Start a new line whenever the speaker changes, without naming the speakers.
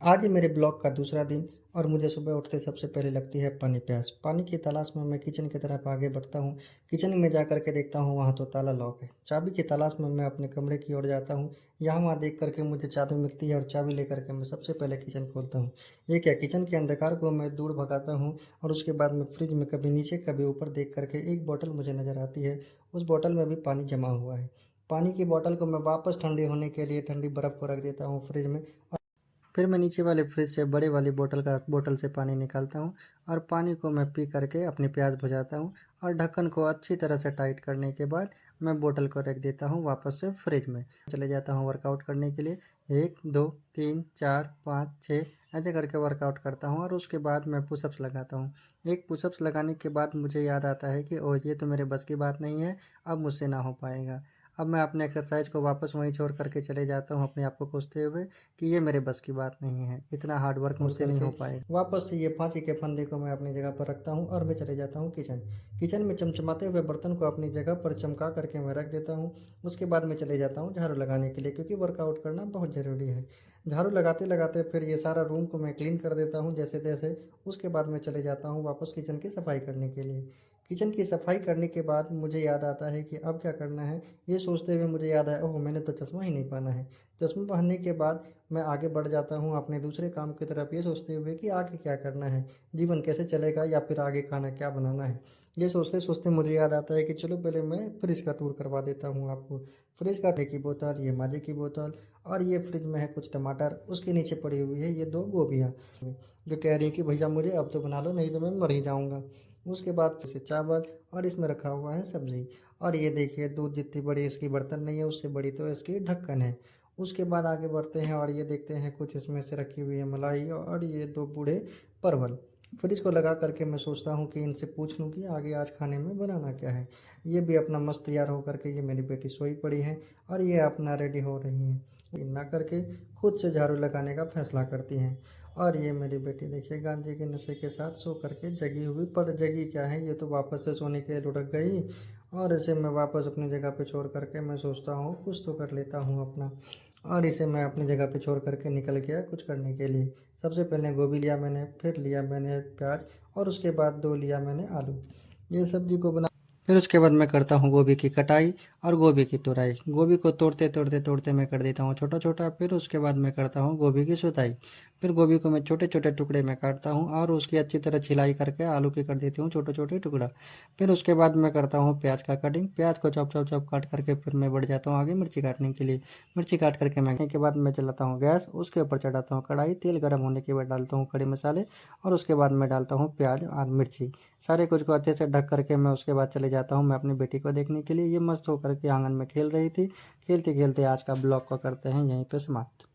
आज है मेरे ब्लॉग का दूसरा दिन और मुझे सुबह उठते सबसे पहले लगती है पानी प्यास। पानी की तलाश में मैं किचन की तरफ आगे बढ़ता हूँ। किचन में जा करके देखता हूँ वहाँ तो ताला लॉक है। चाबी की तलाश में मैं अपने कमरे की ओर जाता हूँ। यहाँ वहाँ देख करके मुझे चाबी मिलती है और चाबी लेकर के मैं सबसे पहले किचन खोलता हूँ। ये क्या, किचन के अंधकार को मैं दूर भगाता हूँ और उसके बाद मैं फ्रिज में कभी नीचे कभी ऊपर देख करके एक बोतल मुझे नज़र आती है। उस बोतल में भी पानी जमा हुआ है। पानी की बोतल को मैं वापस ठंडी होने के लिए ठंडी बर्फ़ को रख देता हूँ फ्रिज में। फिर मैं नीचे वाले फ्रिज से बड़े वाली बोतल से पानी निकालता हूँ और पानी को मैं पी करके अपनी प्यास बुझाता हूँ और ढक्कन को अच्छी तरह से टाइट करने के बाद मैं बोतल को रख देता हूँ वापस से फ्रिज में। चले जाता हूँ वर्कआउट करने के लिए। 1 2 3 4 5 6 ऐसे करके वर्कआउट करता हूँ और उसके बाद मैं पुशअप्स लगाता हूँ। एक पुशअप्स लगाने के बाद मुझे याद आता है कि ओ ये तो मेरे बस की बात नहीं है, अब मुझसे ना हो पाएगा। अब मैं अपने एक्सरसाइज को वापस वहीं छोड़ करके चले जाता हूँ अपने आप को कोसते हुए कि ये मेरे बस की बात नहीं है, इतना हार्ड वर्क मुझसे नहीं हो पाएगा। वापस से ये फांसी के फंदे को मैं अपनी जगह पर रखता हूँ और मैं चले जाता हूँ किचन। किचन में चमचमाते हुए बर्तन को अपनी जगह पर चमका करके मैं रख देता हूँ। उसके बाद मैं चले जाता हूँ झाड़ू लगाने के लिए, क्योंकि वर्कआउट करना बहुत ज़रूरी है। झाड़ू लगाते लगाते फिर ये सारा रूम को मैं क्लीन कर देता हूँ जैसे तैसे। उसके बाद मैं चले जाता हूँ वापस किचन की सफाई करने के लिए। किचन की सफाई करने के बाद मुझे याद आता है कि अब क्या करना है। ये सोचते हुए मुझे याद आया, ओह मैंने तो चश्मा ही नहीं पहना है। चश्मा पहनने के बाद मैं आगे बढ़ जाता हूँ अपने दूसरे काम की तरफ, ये सोचते हुए कि आगे क्या करना है, जीवन कैसे चलेगा या फिर आगे खाना क्या बनाना है। ये सोचते सोचते मुझे याद आता है कि चलो पहले मैं फ्रिज का टूर करवा देता हूँ आपको। फ्रिज का की बोतल, ये माजे की बोतल और ये फ्रिज में है कुछ टमाटर, उसके नीचे पड़ी हुई है ये 2 गोभियाँ जो कह रही है कि भैया मुझे अब तो बना लो, नहीं तो मैं मर ही जाऊँगा। उसके बाद फिर से चावल और इसमें रखा हुआ है सब्जी। और ये देखिए दूध जितनी बड़ी इसकी बर्तन नहीं है, उससे बड़ी तो इसकी ढक्कन है। उसके बाद आगे बढ़ते हैं और ये देखते हैं कुछ इसमें से रखी हुई है मलाई और ये 2 बूढ़े परवल। फिर इसको लगा करके मैं सोचता हूँ कि इनसे पूछ लूँ कि आगे आज खाने में बनाना क्या है। ये भी अपना मस्त तैयार होकर के, ये मेरी बेटी सोई पड़ी है और ये अपना रेडी हो रही है। ना करके खुद से झाड़ू लगाने का फैसला करती हैं। और ये मेरी बेटी देखिए गांजे के नशे के साथ सो करके जगी हुई, पर जगी क्या है, ये तो वापस से सोने के लिए लुढ़क गई। और इसे मैं वापस अपनी जगह पे छोड़ करके मैं सोचता हूँ कुछ तो कर लेता हूँ अपना। और इसे मैं अपनी जगह पे छोड़ करके निकल गया कुछ करने के लिए। सबसे पहले गोभी लिया मैंने, फिर लिया मैंने प्याज और उसके बाद 2 लिया मैंने आलू। ये सब्जी को बना, फिर उसके बाद मैं करता हूँ गोभी की कटाई और गोभी की तुराई। गोभी को तोड़ते तोड़ते तोड़ते मैं कर देता हूँ छोटा छोटा। फिर उसके बाद मैं करता हूँ गोभी की सुताई। फिर गोभी को मैं छोटे छोटे टुकड़े में काटता हूँ और उसकी अच्छी तरह छिलाई करके आलू की कर देती हूँ छोटे छोटे टुकड़ा। फिर उसके बाद मैं करता हूँ प्याज का कटिंग। प्याज को चॉप चॉप चॉप काट करके फिर मैं बढ़ जाता हूँ आगे मिर्ची काटने के लिए। मिर्ची काट करके मैं के बाद मैं चलाता हूँ गैस, उसके ऊपर चढ़ाता हूँ कढ़ाई। तेल गर्म होने के बाद डालता हूँ खड़े मसाले और उसके बाद मैं डालता हूँ प्याज और मिर्ची। सारे कुछ को अच्छे से ढक करके मैं उसके बाद चले जाता हूँ मैं अपनी बेटी को देखने के लिए। ये मस्त होकर के आंगन में खेल रही थी। खेलते खेलते आज का ब्लॉग को करते हैं यहीं पे समाप्त।